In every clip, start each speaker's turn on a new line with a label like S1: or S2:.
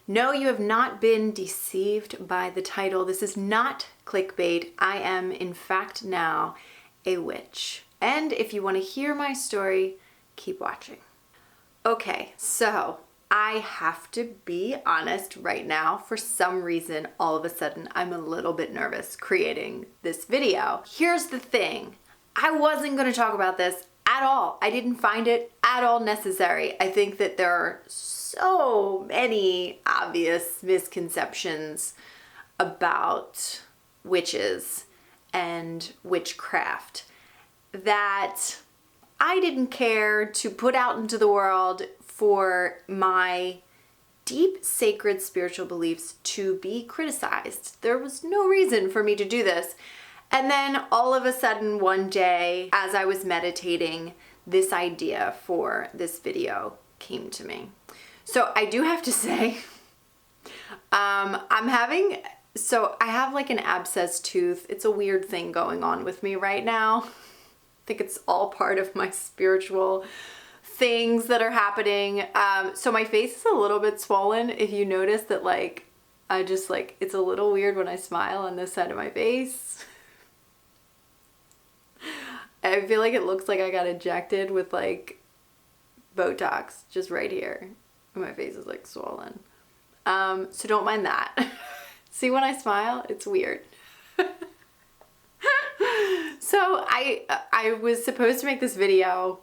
S1: No, you have not been deceived by the title. This is not clickbait. I am, in fact, now a witch. And if you want to hear my story, keep watching. Okay, so I have to be honest right now. For some reason, all of a sudden, I'm a little bit nervous creating this video. Here's the thing. I wasn't going to talk about this at all. I didn't find it at all necessary. I think that there are so many obvious misconceptions about witches and witchcraft that I didn't care to put out into the world for my deep sacred spiritual beliefs to be criticized. There was no reason for me to do this. And then all of a sudden one day, as I was meditating, this idea for this video came to me. So I do have to say, I have like an abscess tooth. It's a weird thing going on with me right now. I think it's all part of my spiritual things that are happening. So my face is a little bit swollen. If you notice that, it's a little weird when I smile on this side of my face. I feel like it looks like I got injected with like Botox just right here. My face is like swollen. So don't mind that. See, when I smile, it's weird. So I was supposed to make this video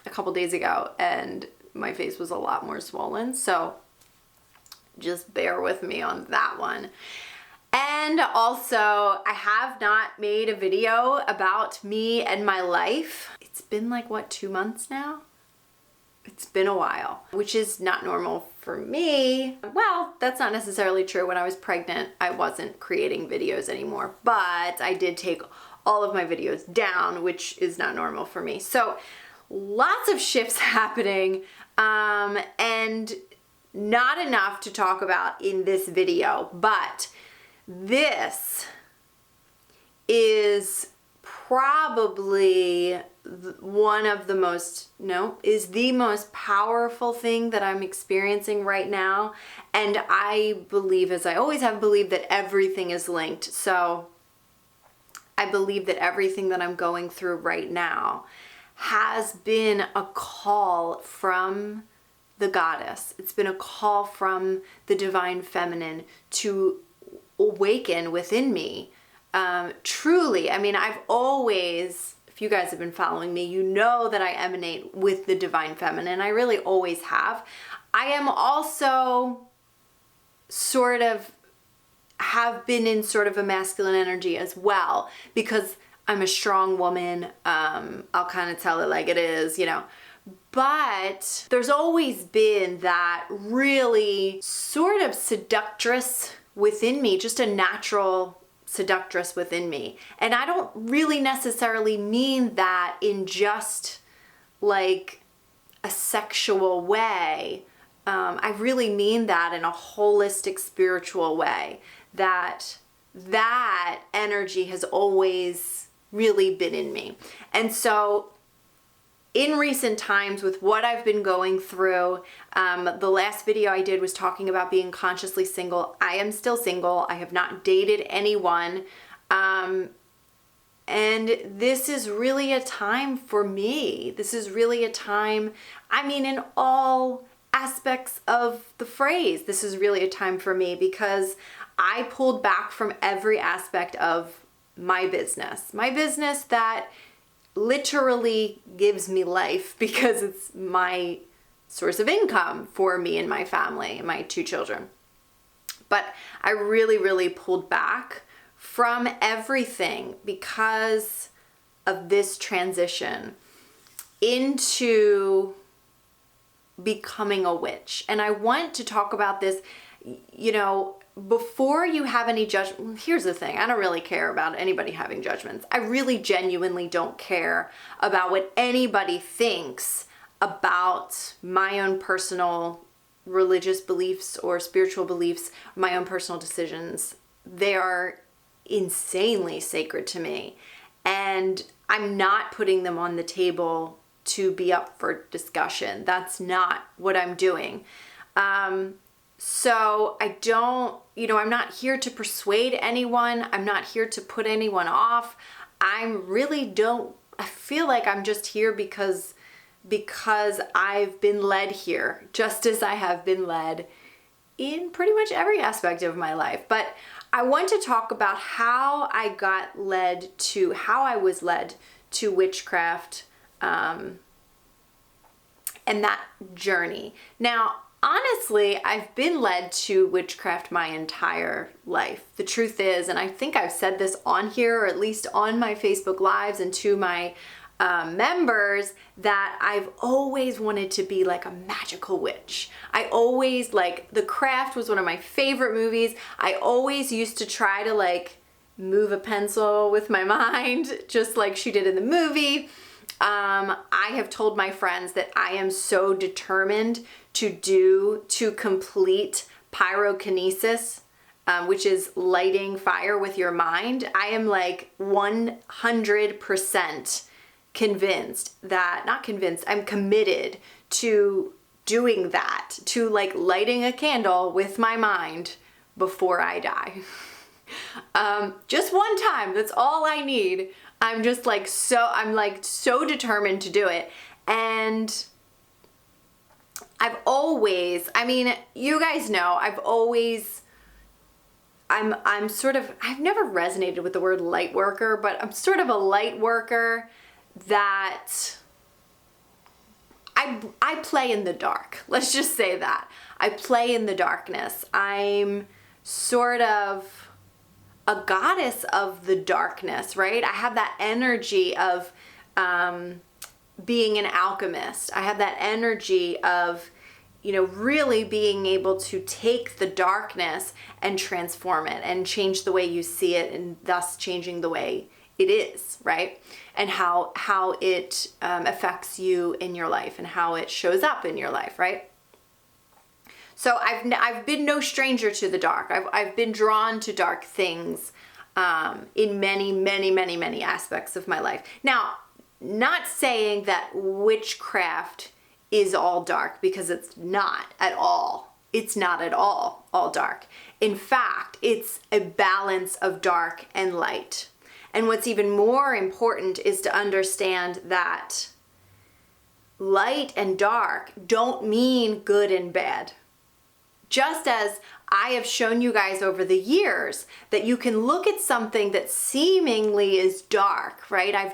S1: a couple days ago and my face was a lot more swollen. So just bear with me on that one. And also, I have not made a video about me and my life. It's been like, what, 2 months now? It's been a while, which is not normal for me. Well, that's not necessarily true. When I was pregnant, I wasn't creating videos anymore, but I did take all of my videos down, which is not normal for me. So lots of shifts happening, and not enough to talk about in this video, but this is probably is the most powerful thing that I'm experiencing right now. And I believe, as I always have believed, that everything is linked. So I believe that everything that I'm going through right now has been a call from the goddess. It's been a call from the divine feminine to awaken within me. Truly, I mean, I've always, if you guys have been following me, you know that I emanate with the divine feminine. I really always have. I am also have been in sort of a masculine energy as well, because I'm a strong woman. I'll kind of tell it like it is, you know. But there's always been that really sort of seductress within me, just a natural seductress within me. And I don't really necessarily mean that in just like a sexual way. I really mean that in a holistic spiritual way, that energy has always really been in me. And so in recent times, with what I've been going through, the last video I did was talking about being consciously single. I am still single. I have not dated anyone. And this is really a time for me. This is really a time, I mean, in all aspects of the phrase, this is really a time for me, because I pulled back from every aspect of my business that literally gives me life, because it's my source of income for me and my family and my 2 children. But I really, really pulled back from everything because of this transition into becoming a witch. And I want to talk about this, you know, before you have any judgment. Here's the thing. I don't really care about anybody having judgments. I really genuinely don't care about what anybody thinks about my own personal religious beliefs or spiritual beliefs, my own personal decisions. They are insanely sacred to me. And I'm not putting them on the table to be up for discussion. That's not what I'm doing. So I don't, I'm not here to persuade anyone. I'm not here to put anyone off. I feel like I'm just here because I've been led here, just as I have been led in pretty much every aspect of my life. But I want to talk about how I was led to witchcraft, and that journey. Now, honestly, I've been led to witchcraft my entire life. The truth is, and I think I've said this on here, or at least on my Facebook Lives and to my members, that I've always wanted to be like a magical witch. The Craft was one of my favorite movies. I always used to try to like move a pencil with my mind, just like she did in the movie. I have told my friends that I am so determined to complete pyrokinesis, which is lighting fire with your mind. I am like 100% I'm committed to doing that, to like lighting a candle with my mind before I die. Just one time, that's all I need. I'm so determined to do it. And I've you guys know, I've never resonated with the word light worker, but I'm sort of a light worker that I play in the dark. Let's just say that. I play in the darkness. I'm sort of a goddess of the darkness, right? I have that energy of being an alchemist. I have that energy of, really being able to take the darkness and transform it and change the way you see it, and thus changing the way it is, right? And how it affects you in your life and how it shows up in your life, right? So I've been no stranger to the dark. I've been drawn to dark things in many, many, many, many aspects of my life. Now, not saying that witchcraft is all dark, because it's not at all. It's not at all dark. In fact, it's a balance of dark and light. And what's even more important is to understand that light and dark don't mean good and bad. Just as I have shown you guys over the years that you can look at something that seemingly is dark, right? I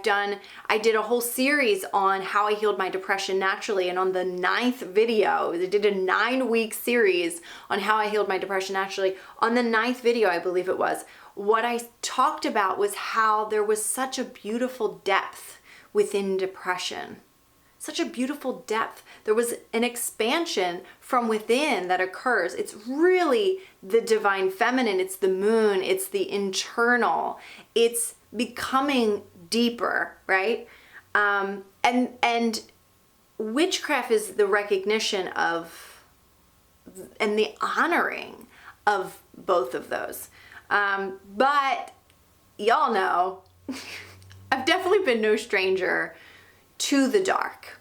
S1: did a whole series on how I healed my depression naturally, and on the 9th video, I did a 9-week series on how I healed my depression naturally. On the 9th video, I believe it was, what I talked about was how there was such a beautiful depth within depression. Such a beautiful depth. There was an expansion from within that occurs. It's really the divine feminine. It's the moon. It's the internal. It's becoming deeper, right? And witchcraft is the recognition of and the honoring of both of those. But y'all know, I've definitely been no stranger to the dark.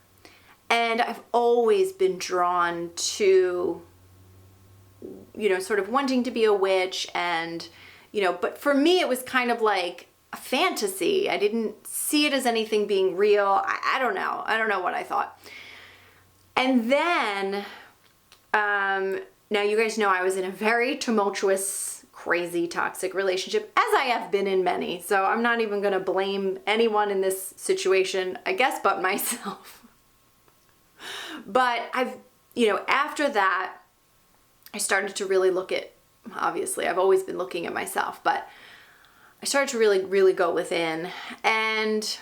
S1: And I've always been drawn to, sort of wanting to be a witch, and, but for me it was kind of like a fantasy. I didn't see it as anything being real. I don't know. I don't know what I thought. And then, now you guys know I was in a very tumultuous, crazy, toxic relationship, as I have been in many. So I'm not even going to blame anyone in this situation, I guess, but myself. But after that, I started to really look at, obviously, I've always been looking at myself, but I started to really, really go within, and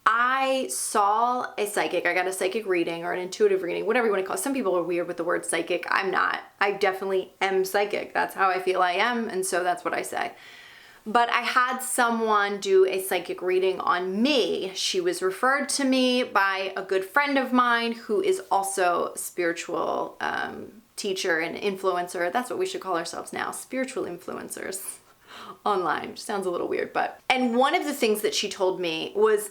S1: I saw a psychic. I got a psychic reading or an intuitive reading, whatever you want to call it. Some people are weird with the word psychic. I'm not. I definitely am psychic. That's how I feel I am, and so that's what I say. But I had someone do a psychic reading on me. She was referred to me by a good friend of mine who is also a spiritual teacher and influencer. That's what we should call ourselves now, spiritual influencers online. Sounds a little weird, but. And one of the things that she told me was,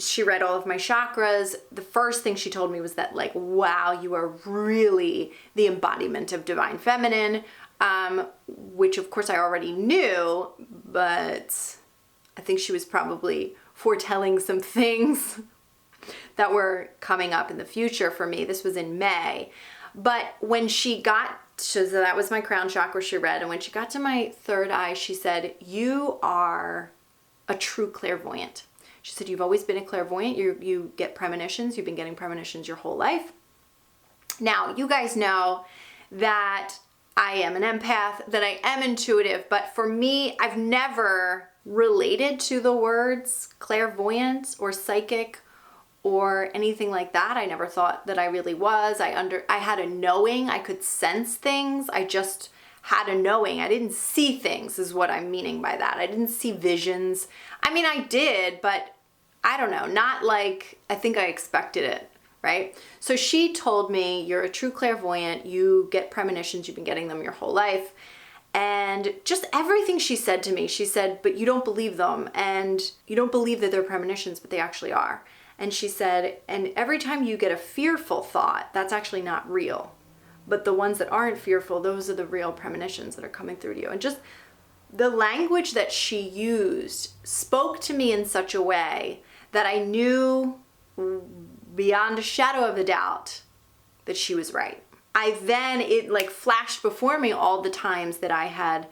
S1: she read all of my chakras. The first thing she told me was that, like, wow, you are really the embodiment of divine feminine, which of course I already knew, but I think she was probably foretelling some things that were coming up in the future for me. This was in May. But when she got so that was my crown chakra she read, and when she got to my third eye, she said, you are a true clairvoyant. She said, you've always been a clairvoyant. You get premonitions. You've been getting premonitions your whole life. Now, you guys know that I am an empath, that I am intuitive, but for me, I've never related to the words clairvoyant or psychic or anything like that. I never thought that I really was. I had a knowing. I could sense things. I just had a knowing. I didn't see things is what I'm meaning by that. I didn't see visions. I mean, I did, but I don't know, not like I think I expected it, right? So she told me, you're a true clairvoyant. You get premonitions. You've been getting them your whole life. And just everything she said to me, she said, but you don't believe them, and you don't believe that they're premonitions, but they actually are. And she said, and every time you get a fearful thought, that's actually not real. But the ones that aren't fearful, those are the real premonitions that are coming through to you. And just the language that she used spoke to me in such a way that I knew beyond a shadow of a doubt that she was right. It like flashed before me all the times that I had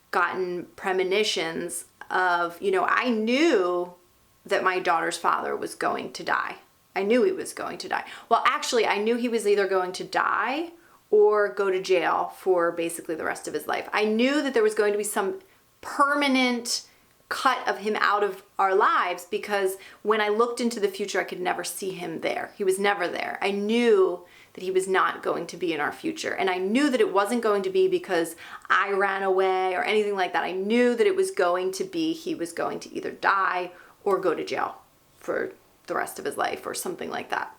S1: gotten premonitions of, I knew that my daughter's father was going to die. I knew he was going to die. Well, actually, I knew he was either going to die or go to jail for basically the rest of his life. I knew that there was going to be some permanent cut of him out of our lives, because when I looked into the future, I could never see him there. He was never there. I knew that he was not going to be in our future. And I knew that it wasn't going to be because I ran away or anything like that. I knew that it was going to be, he was going to either die or go to jail for the rest of his life or something like that.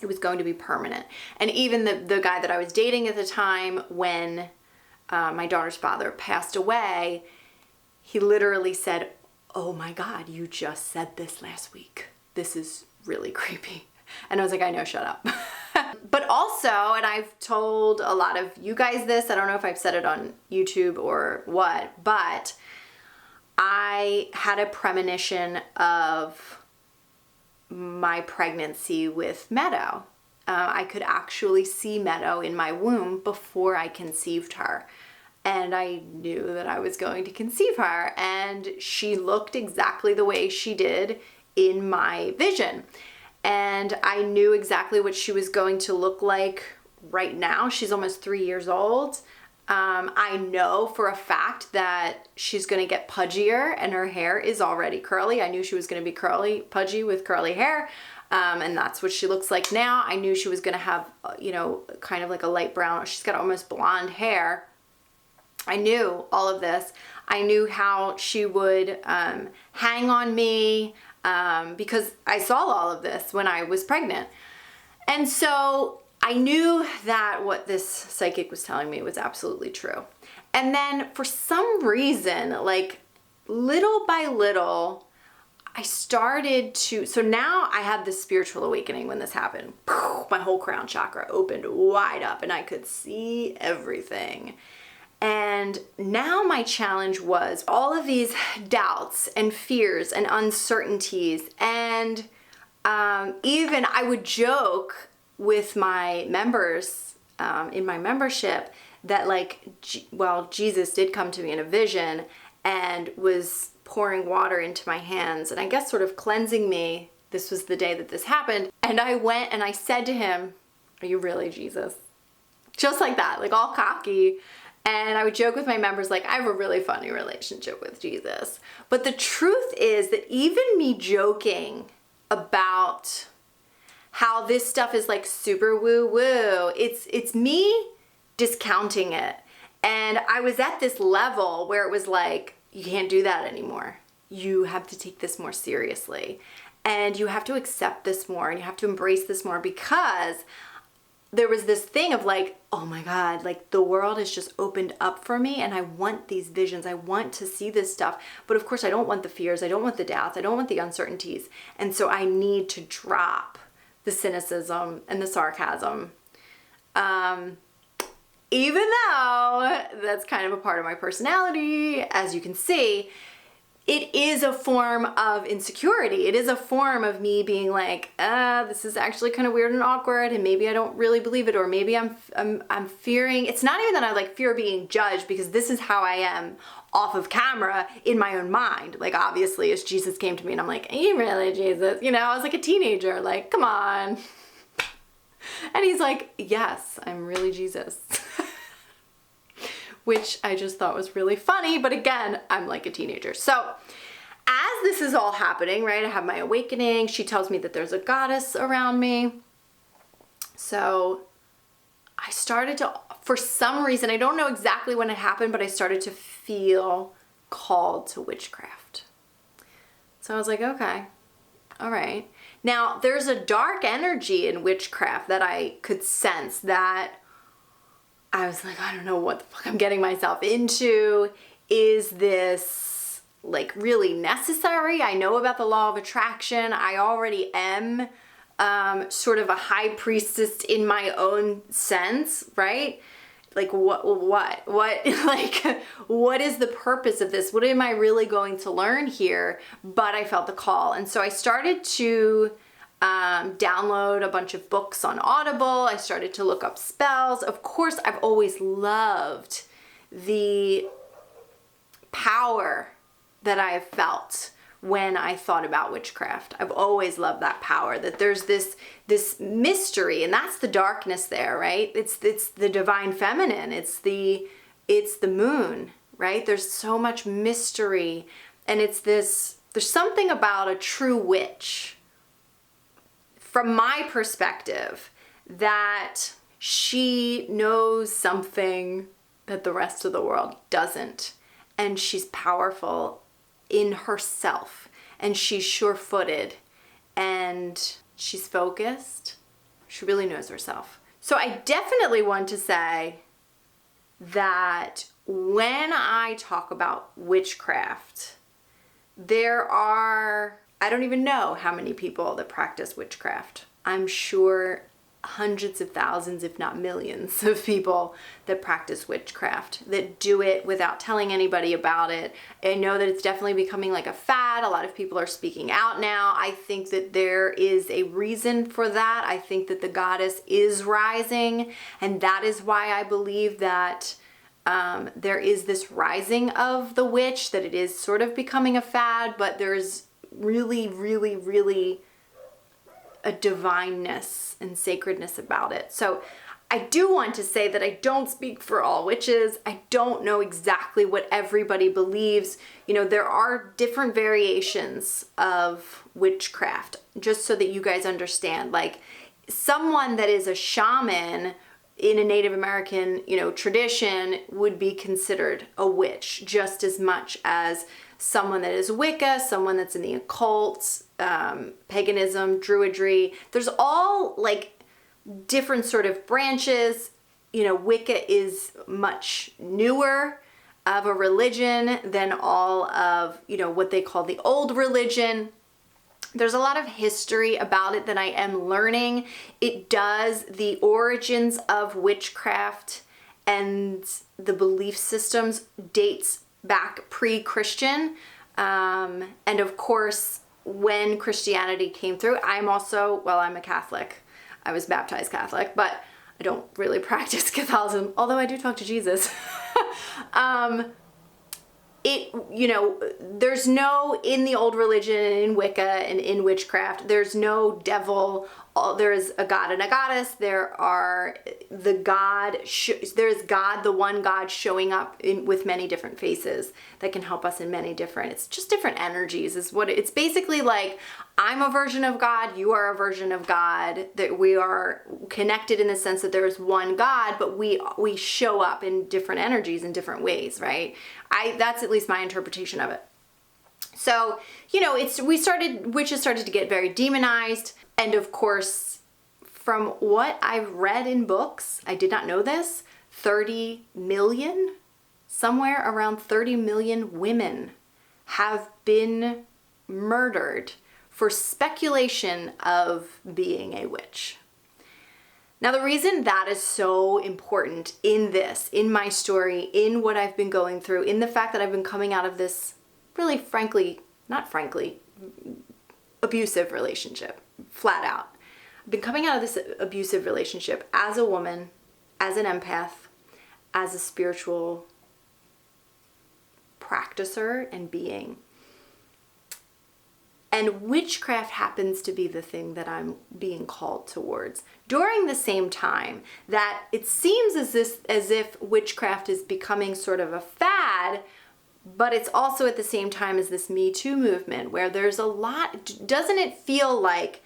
S1: It was going to be permanent. And even the guy that I was dating at the time, when my daughter's father passed away, he literally said, oh my God, you just said this last week. This is really creepy. And I was like, I know, shut up. But also, and I've told a lot of you guys this, I don't know if I've said it on YouTube or what, but I had a premonition of my pregnancy with Meadow. I could actually see Meadow in my womb before I conceived her. And I knew that I was going to conceive her. And she looked exactly the way she did in my vision. And I knew exactly what she was going to look like right now. She's almost 3 years old. I know for a fact that she's going to get pudgier, and her hair is already curly. I knew she was going to be pudgy with curly hair. And that's what she looks like now. I knew she was going to have, kind of like a light brown. She's got almost blonde hair. I knew all of this. I knew how she would hang on me because I saw all of this when I was pregnant. And so I knew that what this psychic was telling me was absolutely true. And then for some reason, like little by little, I started to, so now I had this spiritual awakening when this happened. My whole crown chakra opened wide up and I could see everything. And now my challenge was all of these doubts and fears and uncertainties. And even I would joke with my members in my membership that Jesus did come to me in a vision and was pouring water into my hands and I guess sort of cleansing me. This was the day that this happened. And I went and I said to him, "Are you really Jesus?" Just like that, like all cocky. And I would joke with my members, like, I have a really funny relationship with Jesus. But the truth is that even me joking about how this stuff is like super woo-woo, it's me discounting it. And I was at this level where it was like, you can't do that anymore. You have to take this more seriously. And you have to accept this more and you have to embrace this more, because there was this thing of like, oh my God, like the world has just opened up for me and I want these visions. I want to see this stuff. But of course, I don't want the fears. I don't want the doubts. I don't want the uncertainties. And so I need to drop the cynicism and the sarcasm. Even though that's kind of a part of my personality, as you can see, it is a form of insecurity. It is a form of me being like, this is actually kind of weird and awkward, and maybe I don't really believe it, or maybe I'm fearing. It's not even that I like fear being judged, because this is how I am off of camera in my own mind. Like, obviously, as Jesus came to me and I'm like, are you really Jesus? You know, I was like a teenager, like, come on. And he's like, yes, I'm really Jesus. Which I just thought was really funny. But again, I'm like a teenager. So as this is all happening, right, I have my awakening. She tells me that there's a goddess around me. So I started to, for some reason, I don't know exactly when it happened, but I started to feel called to witchcraft. So I was like, okay, all right. Now, there's a dark energy in witchcraft that I could sense, that I was like, I don't know what the fuck I'm getting myself into. Is this like really necessary? I know about the law of attraction. I already am sort of a high priestess in my own sense, right? Like what, like, what is the purpose of this? What am I really going to learn here? But I felt the call. And so I started to download a bunch of books on Audible. I started to look up spells. Of course, I've always loved the power that I've felt when I thought about witchcraft. I've always loved that power, that there's this mystery, and that's the darkness there, right? It's the divine feminine. It's the moon, right? There's so much mystery, and there's something about a true witch, from my perspective, that she knows something that the rest of the world doesn't. And she's powerful in herself. And she's sure-footed. And she's focused. She really knows herself. So I definitely want to say that when I talk about witchcraft, there are, I don't even know how many people that practice witchcraft. I'm sure hundreds of thousands, if not millions, of people that practice witchcraft, that do it without telling anybody about it. I know that it's definitely becoming like a fad. A lot of people are speaking out now. I think that there is a reason for that. I think that the goddess is rising, and that is why I believe that there is this rising of the witch, that it is sort of becoming a fad, but there's really, really, really a divineness and sacredness about it. So I do want to say that I don't speak for all witches. I don't know exactly what everybody believes. You know, there are different variations of witchcraft, just so that you guys understand. Like, someone that is a shaman in a Native American, tradition would be considered a witch just as much as someone that is Wicca, someone that's in the occult, paganism, druidry. There's all like different sort of branches. Wicca is much newer of a religion than all of, what they call the old religion. There's a lot of history about it that I am learning. The origins of witchcraft and the belief systems dates back pre-Christian. And of course, when Christianity came through, I'm a Catholic. I was baptized Catholic, but I don't really practice Catholicism, although I do talk to Jesus. There's no, in the old religion, in Wicca and in witchcraft, there's no devil. There is a god and a goddess. There's God, the one God showing up with many different faces that can help us in many different, it's just different energies is what it's basically like. I'm a version of God, you are a version of God, that we are connected in the sense that there is one God, but we show up in different energies in different ways, right? That's at least my interpretation of it. So, witches started to get very demonized. And of course, from what I've read in books, I did not know this, 30 million, somewhere around 30 million women have been murdered for speculation of being a witch. Now, the reason that is so important in this, in my story, in what I've been going through, in the fact that I've been coming out of this really abusive relationship, flat out. I've been coming out of this abusive relationship as a woman, as an empath, as a spiritual practicer and being. And witchcraft happens to be the thing that I'm being called towards during the same time that it seems as if witchcraft is becoming sort of a fad, but it's also at the same time as this Me Too movement where there's a lot. Doesn't it feel like,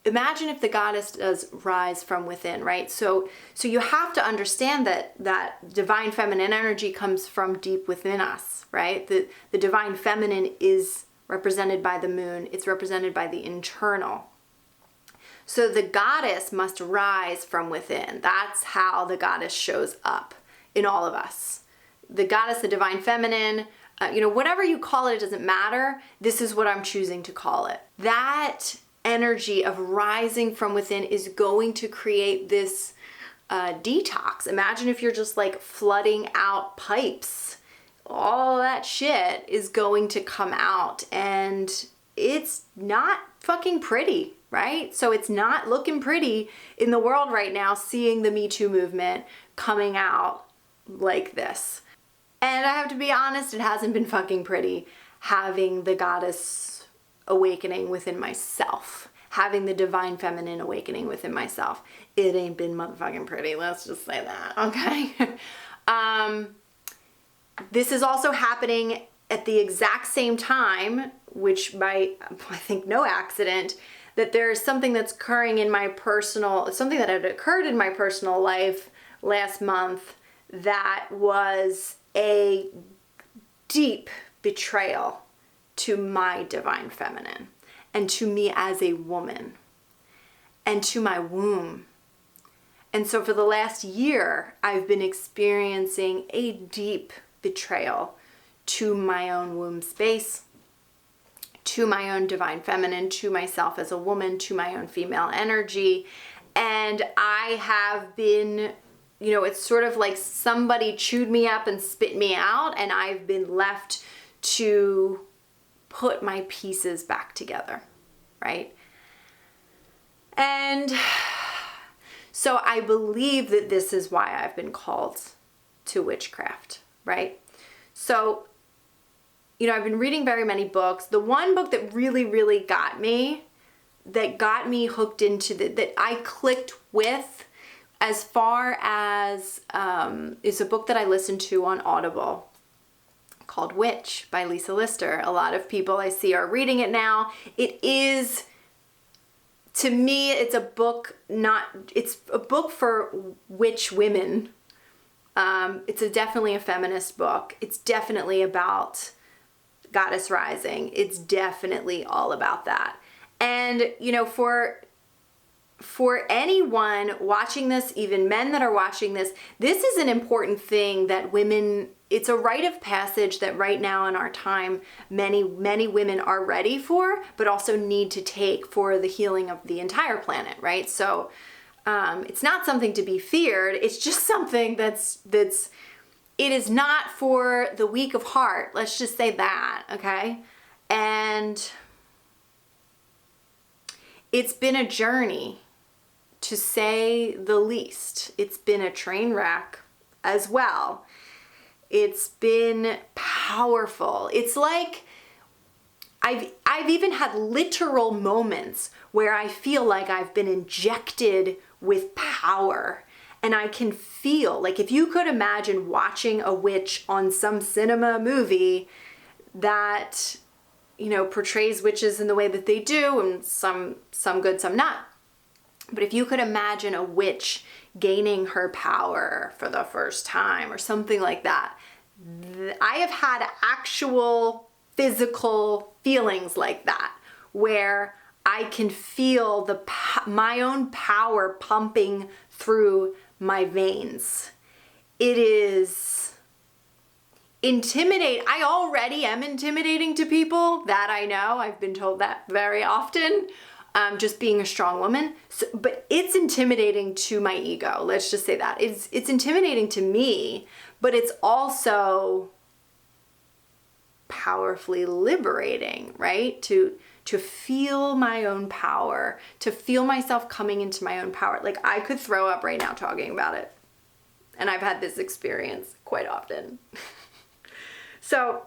S1: imagine if the goddess does rise from within, right? So you have to understand that divine feminine energy comes from deep within us, right? The divine feminine is represented by the moon. It's represented by the internal. So the goddess must rise from within. That's how the goddess shows up in all of us. The goddess, the divine feminine, whatever you call it, it doesn't matter. This is what I'm choosing to call it. That energy of rising from within is going to create this detox. Imagine if you're just like flooding out pipes. All that shit is going to come out and it's not fucking pretty, right? So it's not looking pretty in the world right now, seeing the Me Too movement coming out like this. And I have to be honest, it hasn't been fucking pretty having the goddess awakening within myself, having the divine feminine awakening within myself. It ain't been motherfucking pretty. Let's just say that, okay? This is also happening at the exact same time, which by, I think, no accident, that there's something that's occurring in my something that had occurred in my personal life last month that was a deep betrayal to my divine feminine and to me as a woman and to my womb. And so for the last year, I've been experiencing a deep betrayal to my own womb space, to my own divine feminine, to myself as a woman, to my own female energy. And I have been, it's sort of like somebody chewed me up and spit me out, and I've been left to put my pieces back together, right? And so I believe that this is why I've been called to witchcraft, right? So, I've been reading very many books. The one book that really, really got me hooked into that I clicked with as far as is a book that I listened to on Audible called Witch by Lisa Lister. A lot of people I see are reading it now. It is, to me, it's a book for witch women. It's definitely a feminist book. It's definitely about goddess rising. It's definitely all about that. And, for anyone watching this, even men that are watching this is an important thing that women, it's a rite of passage that right now in our time, many women are ready for, but also need to take for the healing of the entire planet, right? So, it's not something to be feared. It's just something it is not for the weak of heart. Let's just say that, okay? And it's been a journey, to say the least. It's been a train wreck as well. It's been powerful. It's like I've even had literal moments where I feel like I've been injected with power. And I can feel, like if you could imagine watching a witch on some cinema movie that, portrays witches in the way that they do, and some good, some not. But if you could imagine a witch gaining her power for the first time or something like that, I have had actual physical feelings like that, where I can feel my own power pumping through my veins. It is intimidating. I already am intimidating to people, that I know. I've been told that very often, just being a strong woman. So, but it's intimidating to my ego. Let's just say that. It's intimidating to me, but it's also powerfully liberating, right? To feel my own power, to feel myself coming into my own power. Like, I could throw up right now talking about it. And I've had this experience quite often. So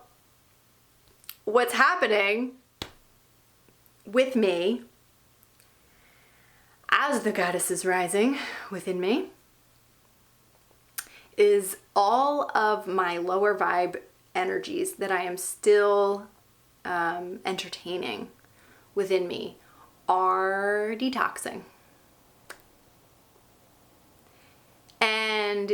S1: what's happening with me as the goddess is rising within me is all of my lower vibe energies that I am still entertaining within me are detoxing. And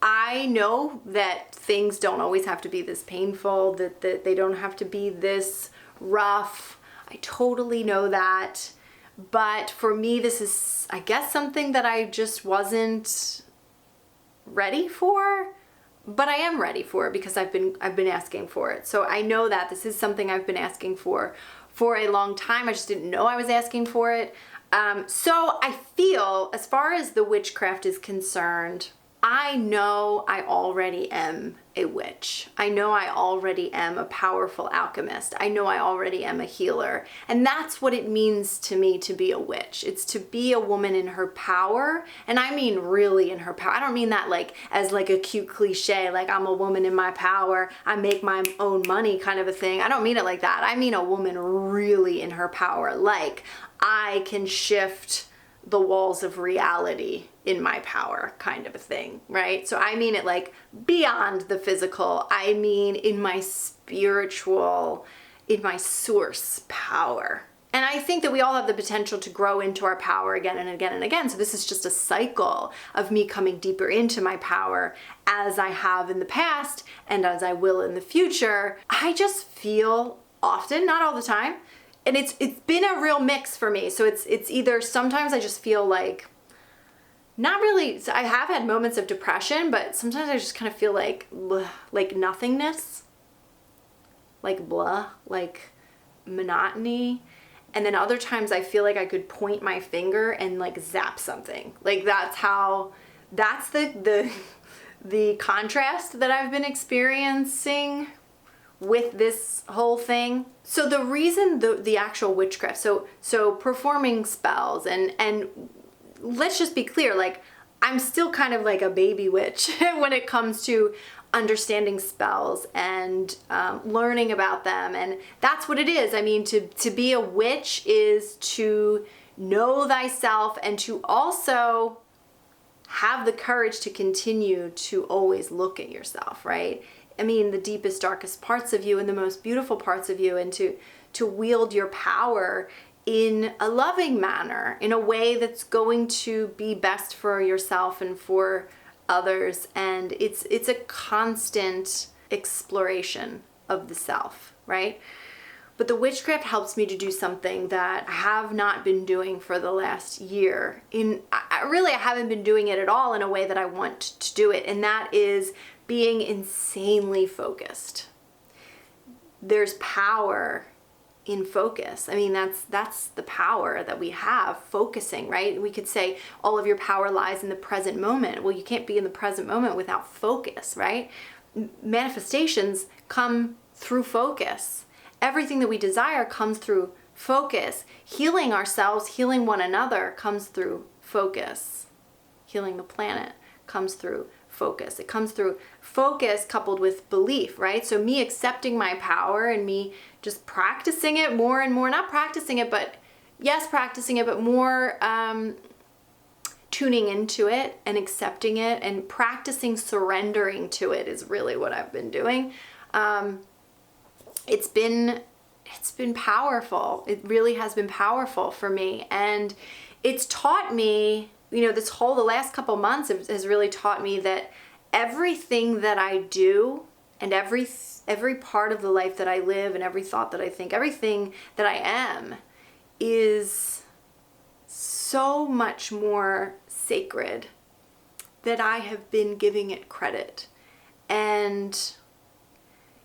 S1: I know that things don't always have to be this painful, that they don't have to be this rough. I totally know that. But for me, this is, I guess, something that I just wasn't ready for. But I am ready for it because I've been asking for it. So I know that this is something I've been asking for a long time. I just didn't know I was asking for it. So I feel, as far as the witchcraft is concerned, I know I already am a witch. I know I already am a powerful alchemist. I know I already am a healer. And that's what it means to me to be a witch. It's to be a woman in her power. And I mean really in her power. I don't mean that like as like a cute cliche, like I'm a woman in my power, I make my own money kind of a thing. I don't mean it like that. I mean a woman really in her power. Like, I can shift the walls of reality in my power kind of a thing, right? So I mean it like beyond the physical. I mean in my spiritual, in my source power. And I think that we all have the potential to grow into our power again and again and again. So this is just a cycle of me coming deeper into my power as I have in the past and as I will in the future. I just feel often, not all the time, and it's been a real mix for me. So it's either sometimes I just feel like, not really, I have had moments of depression, but sometimes I just kind of feel like nothingness, like blah, like monotony. And then other times I feel like I could point my finger and like zap something. Like that's the contrast that I've been experiencing with this whole thing. So the reason the actual witchcraft, so performing spells and let's just be clear, like I'm still kind of like a baby witch when it comes to understanding spells and learning about them. And that's what it is. I mean, to be a witch is to know thyself and to also have the courage to continue to always look at yourself, right? I mean, the deepest, darkest parts of you and the most beautiful parts of you, and to wield your power in a loving manner, in a way that's going to be best for yourself and for others. And it's a constant exploration of the self, right? But the witchcraft helps me to do something that I have not been doing for the last year. I haven't been doing it at all in a way that I want to do it, and that is being insanely focused. There's power in focus. I mean, that's the power that we have, focusing, right? We could say all of your power lies in the present moment. Well, you can't be in the present moment without focus, right? Manifestations come through focus. Everything that we desire comes through focus. Healing ourselves, healing one another comes through focus. Healing the planet comes through focus. It comes through focus coupled with belief, right? So me accepting my power and me just practicing it more and more, not practicing it, but yes, practicing it, but more tuning into it and accepting it and practicing surrendering to it is really what I've been doing. It's been powerful. It really has been powerful for me. And it's taught me, the last couple months has really taught me that everything that I do and every part of the life that I live and every thought that I think, everything that I am is so much more sacred that I have been giving it credit. And,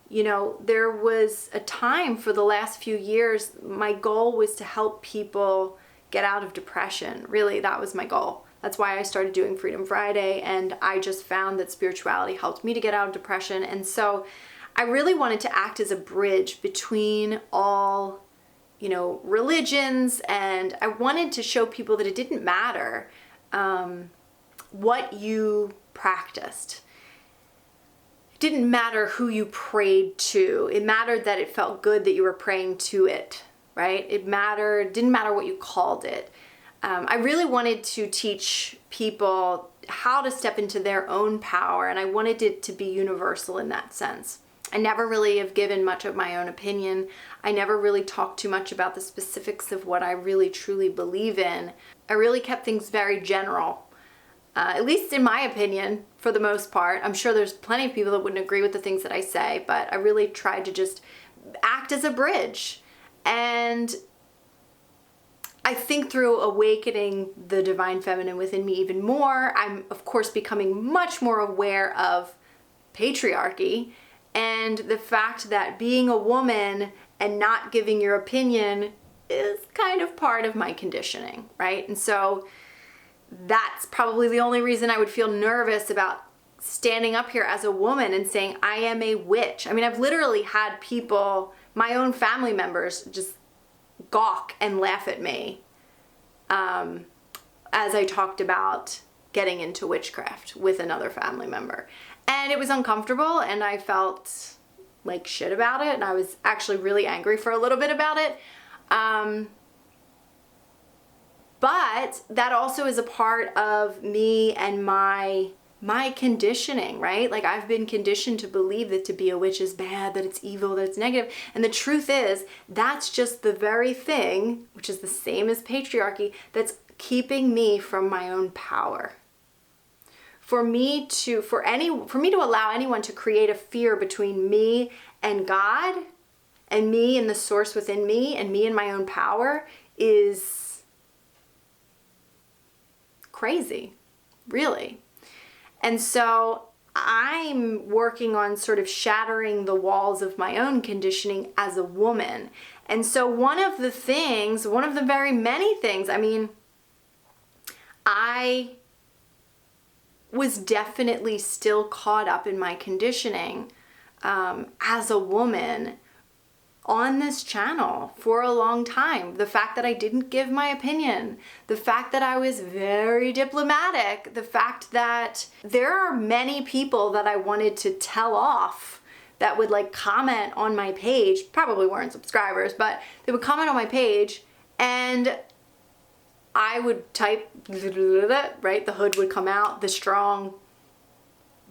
S1: you know, there was a time for the last few years, my goal was to help people get out of depression. Really, that was my goal. That's why I started doing Freedom Friday, and I just found that spirituality helped me to get out of depression. And so I really wanted to act as a bridge between all, you know, religions, and I wanted to show people that it didn't matter what you practiced. It didn't matter who you prayed to. It mattered that it felt good that you were praying to it, right? It didn't matter what you called it. I really wanted to teach people how to step into their own power, and I wanted it to be universal in that sense. I never really have given much of my own opinion. I never really talked too much about the specifics of what I really truly believe in. I really kept things very general, at least in my opinion, for the most part. I'm sure there's plenty of people that wouldn't agree with the things that I say, but I really tried to just act as a bridge. And I think through awakening the divine feminine within me even more, I'm of course becoming much more aware of patriarchy and the fact that being a woman and not giving your opinion is kind of part of my conditioning, right? And so that's probably the only reason I would feel nervous about standing up here as a woman and saying I am a witch. I mean, I've literally had people, my own family members, just gawk and laugh at me as I talked about getting into witchcraft with another family member. And it was uncomfortable, and I felt like shit about it, and I was actually really angry for a little bit about it. But that also is a part of me and my conditioning, right? Like, I've been conditioned to believe that to be a witch is bad, that it's evil, that it's negative. And the truth is, that's just the very thing, which is the same as patriarchy, that's keeping me from my own power. For me to allow anyone to create a fear between me and God, and me and the source within me, and me and my own power, is crazy, really. And so I'm working on sort of shattering the walls of my own conditioning as a woman. And so one of the very many things, I mean, I was definitely still caught up in my conditioning as a woman on this channel for a long time. The fact that I didn't give my opinion, the fact that I was very diplomatic, the fact that there are many people that I wanted to tell off that would like comment on my page, probably weren't subscribers, but they would comment on my page and I would type, right? The hood would come out, the strong,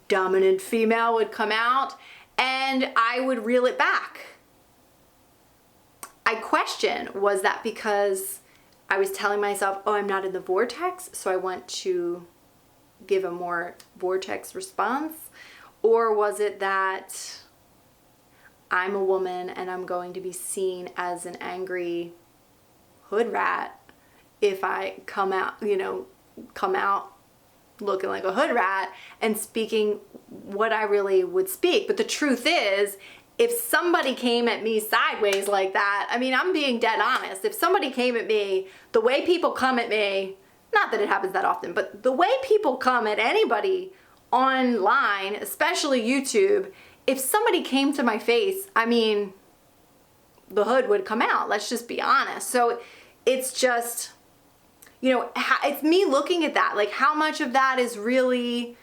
S1: dominant female would come out, and I would reel it back. I question, was that because I was telling myself, oh, I'm not in the vortex, so I want to give a more vortex response? Or was it that I'm a woman and I'm going to be seen as an angry hood rat if I come out looking like a hood rat and speaking what I really would speak? But the truth is, if somebody came at me sideways like that, I mean, I'm being dead honest. If somebody came at me, the way people come at me, not that it happens that often, but the way people come at anybody online, especially YouTube, if somebody came to my face, I mean, the hood would come out. Let's just be honest. So it's just, you know, it's me looking at that. Like, how much of that is really,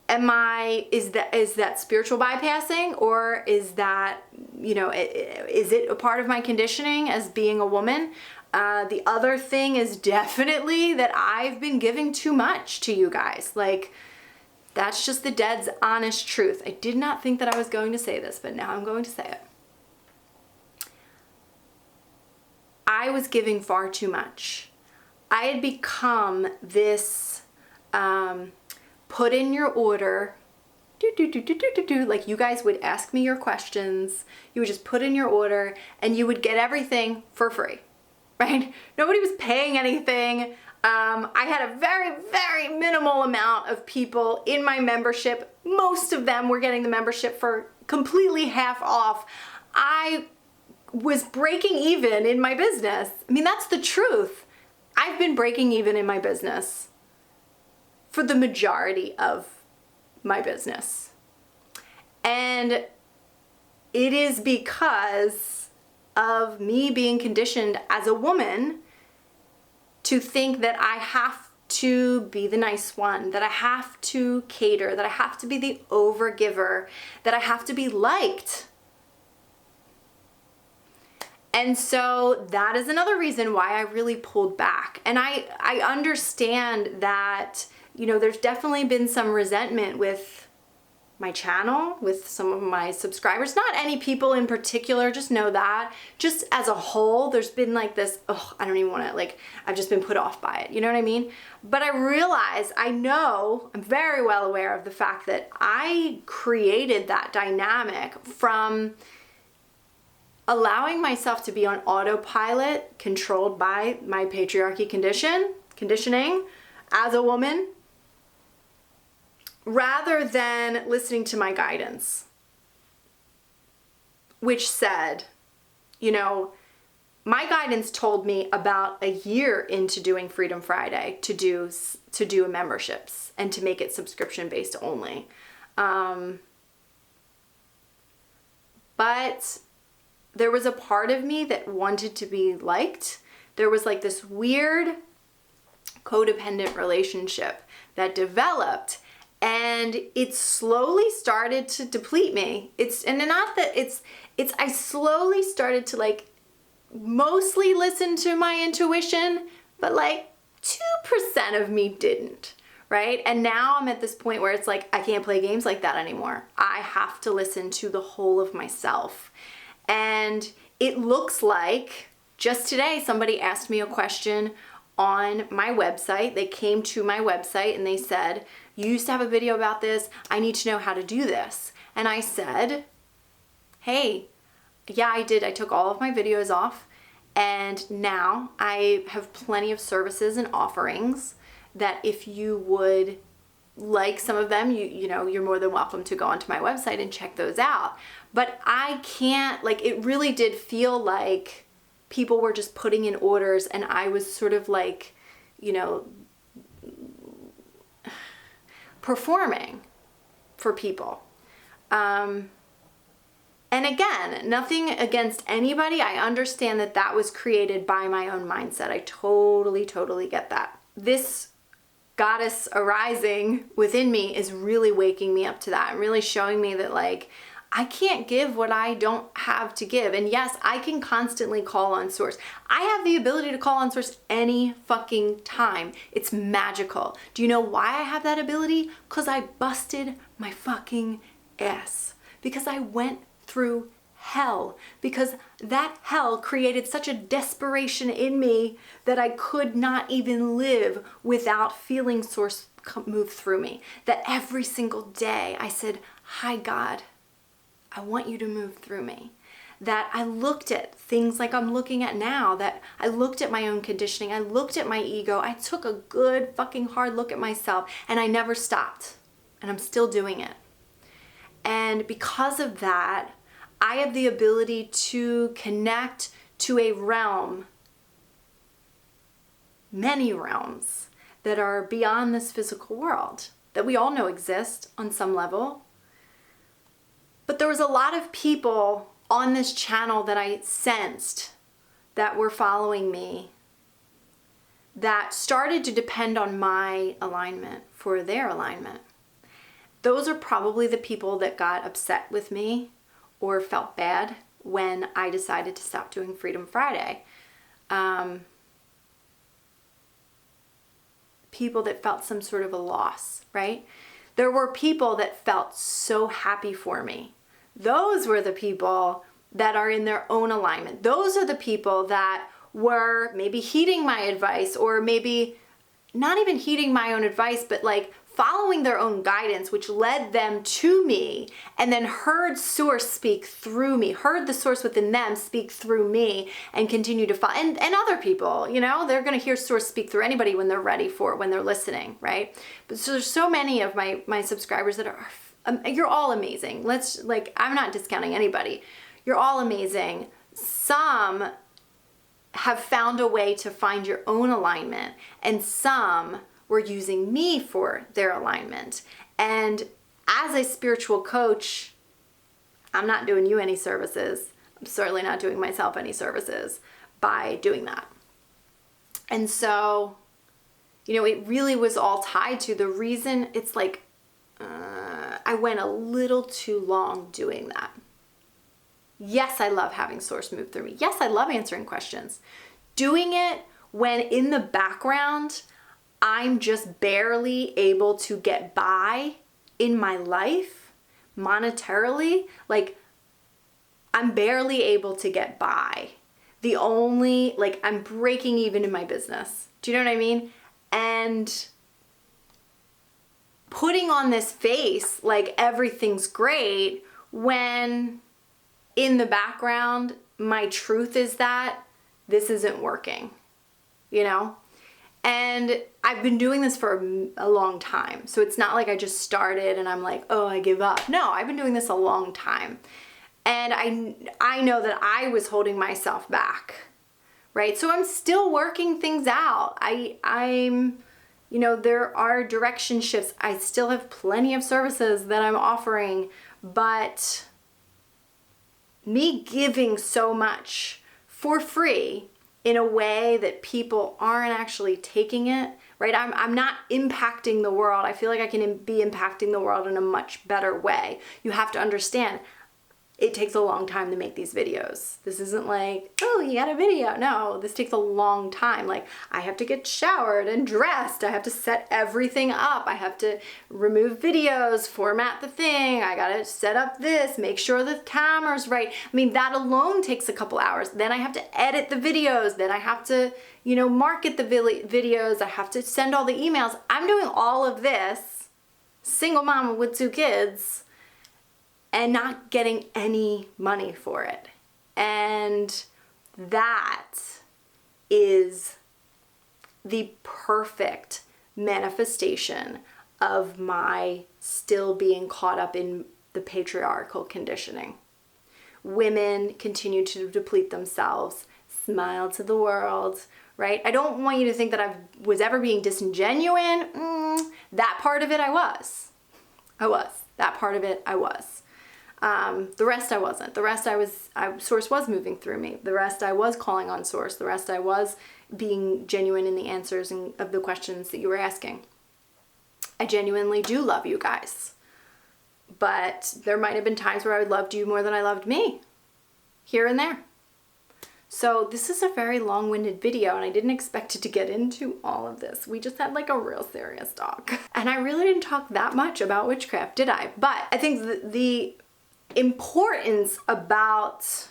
S1: is that spiritual bypassing, or is that, you know, is it a part of my conditioning as being a woman? The other thing is definitely that I've been giving too much to you guys. Like, that's just the dead's honest truth. I did not think that I was going to say this, but now I'm going to say it. I was giving far too much. I had become this put in your order like you guys would ask me your questions, you would just put in your order, and you would get everything for free, right? Nobody was paying anything. I had a very, very minimal amount of people in my membership. Most of them were getting the membership for completely half off. I was breaking even in my business. I mean, that's the truth. I've been breaking even in my business for the majority of my business. And it is because of me being conditioned as a woman to think that I have to be the nice one, that I have to cater, that I have to be the overgiver, that I have to be liked. And so that is another reason why I really pulled back. And I understand that, you know, there's definitely been some resentment with my channel, with some of my subscribers, not any people in particular, just know that. Just as a whole, there's been like this, oh, I don't even want to, like, I've just been put off by it, you know what I mean? But I realize, I'm very well aware of the fact that I created that dynamic from allowing myself to be on autopilot, controlled by my patriarchy conditioning as a woman, rather than listening to my guidance, which said, you know, my guidance told me about a year into doing Freedom Friday to do memberships and to make it subscription based only. But there was a part of me that wanted to be liked. There was like this weird codependent relationship that developed, and it slowly started to deplete me. I slowly started to like mostly listen to my intuition, but like 2% of me didn't, right? And now I'm at this point where it's like, I can't play games like that anymore. I have to listen to the whole of myself. And it looks like just today somebody asked me a question on my website. They came to my website and they said, you used to have a video about this. I need to know how to do this. And I said, hey, yeah, I did. I took all of my videos off, and now I have plenty of services and offerings that if you would like some of them, you know, you're more than welcome to go onto my website and check those out. But I can't, like, it really did feel like people were just putting in orders and I was sort of like, you know, performing for people. And again, nothing against anybody. I understand that that was created by my own mindset. I totally get that. This goddess arising within me is really waking me up to that and really showing me that, like, I can't give what I don't have to give. And yes, I can constantly call on source. I have the ability to call on source any fucking time. It's magical. Do you know why I have that ability? Because I busted my fucking ass. Because I went through hell. Because that hell created such a desperation in me that I could not even live without feeling source move through me. That every single day I said, hi God, I want you to move through me. That I looked at things like I'm looking at now, that I looked at my own conditioning, I looked at my ego, I took a good fucking hard look at myself, and I never stopped. And I'm still doing it. And because of that, I have the ability to connect to a realm, many realms, that are beyond this physical world, that we all know exist on some level. But there was a lot of people on this channel that I sensed that were following me that started to depend on my alignment for their alignment. Those are probably the people that got upset with me or felt bad when I decided to stop doing Freedom Friday. People that felt some sort of a loss, right? There were people that felt so happy for me. Those were the people that are in their own alignment. Those are the people that were maybe heeding my advice, or maybe not even heeding my own advice, but like following their own guidance, which led them to me, and then heard source speak through me, heard the source within them speak through me, and continue to follow. And other people, you know, they're going to hear source speak through anybody when they're ready for it, when they're listening, right? But so there's so many of my subscribers that are, you're all amazing. I'm not discounting anybody. You're all amazing. Some have found a way to find your own alignment, and some were using me for their alignment. And as a spiritual coach, I'm not doing you any services. I'm certainly not doing myself any services by doing that. And so, you know, it really was all tied to the reason. It's like, I went a little too long doing that. Yes, I love having source move through me. Yes, I love answering questions. Doing it when in the background, I'm just barely able to get by in my life monetarily. Like, I'm barely able to get by. I'm breaking even in my business. Do you know what I mean? And putting on this face like everything's great when in the background, my truth is that this isn't working, you know? And I've been doing this for a long time. So it's not like I just started and I'm like, oh, I give up. No, I've been doing this a long time. And I know that I was holding myself back, right? So I'm still working things out. I'm, you know, there are direction shifts. I still have plenty of services that I'm offering, but me giving so much for free in a way that people aren't actually taking it, right? I'm not impacting the world. I feel like I can be impacting the world in a much better way. You have to understand, it takes a long time to make these videos. This isn't like, oh, you got a video. No, this takes a long time. Like, I have to get showered and dressed. I have to set everything up. I have to remove videos, format the thing. I gotta set up this, make sure the camera's right. I mean, that alone takes a couple hours. Then I have to edit the videos. Then I have to, you know, market the videos. I have to send all the emails. I'm doing all of this, single mama with 2 kids, and not getting any money for it. And that is the perfect manifestation of my still being caught up in the patriarchal conditioning. Women continue to deplete themselves, smile to the world, right? I don't want you to think that I was ever being disingenuous. That part of it I was. That part of it I was. The rest I wasn't. The rest source was moving through me. The rest I was calling on source. The rest I was being genuine in the answers of the questions that you were asking. I genuinely do love you guys. But there might have been times where I loved you more than I loved me. Here and there. So this is a very long-winded video, and I didn't expect it to get into all of this. We just had like a real serious talk. And I really didn't talk that much about witchcraft, did I? But I think the importance about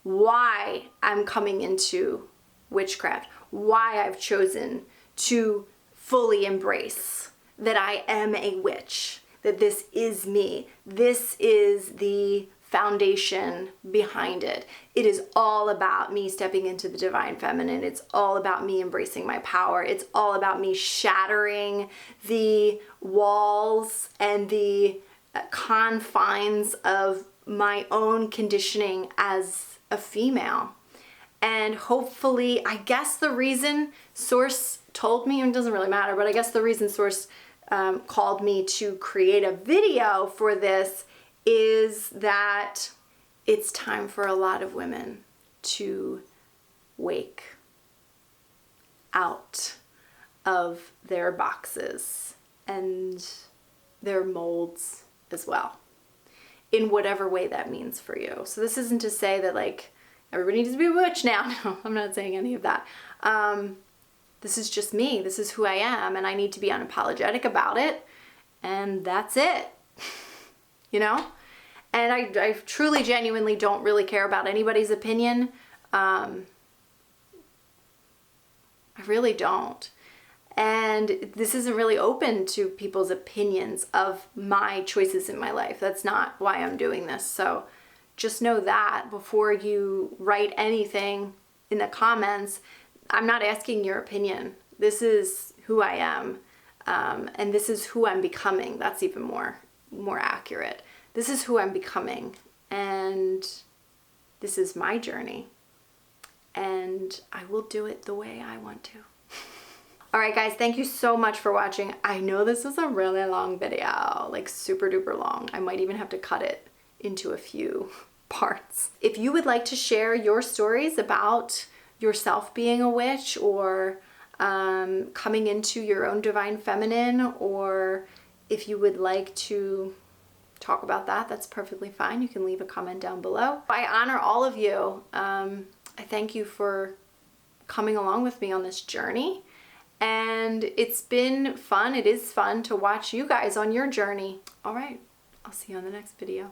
S1: why I'm coming into witchcraft, why I've chosen to fully embrace that I am a witch, that this is me, this is the foundation behind it. It is all about me stepping into the divine feminine. It's all about me embracing my power. It's all about me shattering the walls and the confines of my own conditioning as a female. And hopefully, I guess the reason Source told me, and it doesn't really matter, but I guess the reason Source called me to create a video for this is that it's time for a lot of women to wake out of their boxes and their molds as well, in whatever way that means for you. So this isn't to say that like everybody needs to be a witch now. No, I'm not saying any of that. This is just me. This is who I am, and I need to be unapologetic about it, and that's it. You know? And I truly, genuinely don't really care about anybody's opinion. I really don't. And this isn't really open to people's opinions of my choices in my life. That's not why I'm doing this. So just know that before you write anything in the comments, I'm not asking your opinion. This is who I am. And this is who I'm becoming. That's even more accurate. This is who I'm becoming. And this is my journey. And I will do it the way I want to. All right, guys, thank you so much for watching. I know this was a really long video, like super duper long. I might even have to cut it into a few parts. If you would like to share your stories about yourself being a witch, or coming into your own divine feminine, or if you would like to talk about that, that's perfectly fine. You can leave a comment down below. I honor all of you. I thank you for coming along with me on this journey. And it's been fun. It is fun to watch you guys on your journey. All right, I'll see you on the next video.